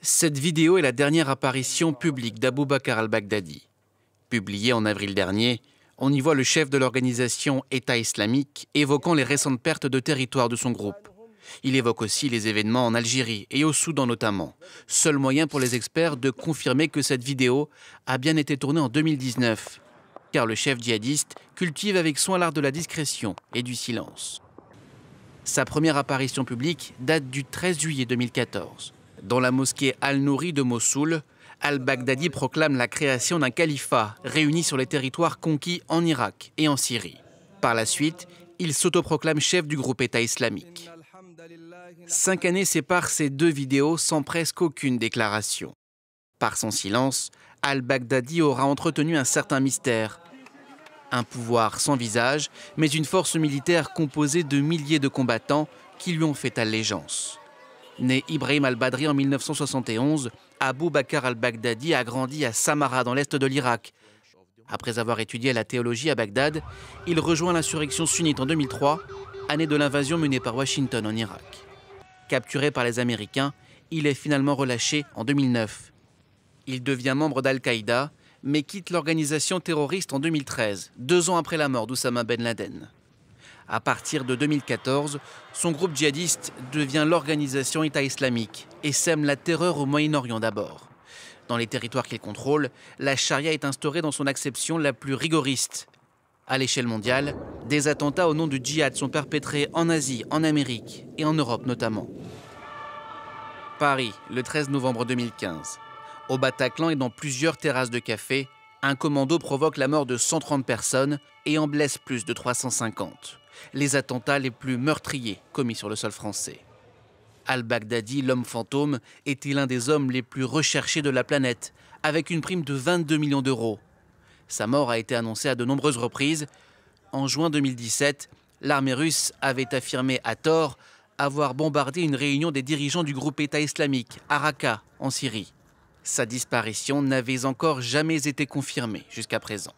Cette vidéo est la dernière apparition publique d'Abou Bakr al-Baghdadi. Publiée en avril dernier, on y voit le chef de l'organisation État islamique évoquant les récentes pertes de territoire de son groupe. Il évoque aussi les événements en Algérie et au Soudan notamment. Seul moyen pour les experts de confirmer que cette vidéo a bien été tournée en 2019, car le chef djihadiste cultive avec soin l'art de la discrétion et du silence. Sa première apparition publique date du 13 juillet 2014. Dans la mosquée Al-Nouri de Mossoul, al-Baghdadi proclame la création d'un califat réuni sur les territoires conquis en Irak et en Syrie. Par la suite, il s'autoproclame chef du groupe État islamique. 5 années séparent ces deux vidéos sans presque aucune déclaration. Par son silence, al-Baghdadi aura entretenu un certain mystère. Un pouvoir sans visage, mais une force militaire composée de milliers de combattants qui lui ont fait allégeance. Né Ibrahim al-Badri en 1971, Abou Bakr al-Baghdadi a grandi à Samarra dans l'est de l'Irak. Après avoir étudié la théologie à Bagdad, il rejoint l'insurrection sunnite en 2003, année de l'invasion menée par Washington en Irak. Capturé par les Américains, il est finalement relâché en 2009. Il devient membre d'Al-Qaïda, mais quitte l'organisation terroriste en 2013, 2 ans après la mort d'Oussama Ben Laden. À partir de 2014, son groupe djihadiste devient l'organisation État islamique et sème la terreur au Moyen-Orient d'abord. Dans les territoires qu'il contrôle, la charia est instaurée dans son acception la plus rigoriste. À l'échelle mondiale, des attentats au nom du djihad sont perpétrés en Asie, en Amérique et en Europe notamment. Paris, le 13 novembre 2015. Au Bataclan et dans plusieurs terrasses de café, un commando provoque la mort de 130 personnes et en blesse plus de 350. Les attentats les plus meurtriers commis sur le sol français. Al-Baghdadi, l'homme fantôme, était l'un des hommes les plus recherchés de la planète, avec une prime de 22 millions d'euros. Sa mort a été annoncée à de nombreuses reprises. En juin 2017, l'armée russe avait affirmé à tort avoir bombardé une réunion des dirigeants du groupe État islamique à Raqqa, en Syrie. Sa disparition n'avait encore jamais été confirmée jusqu'à présent.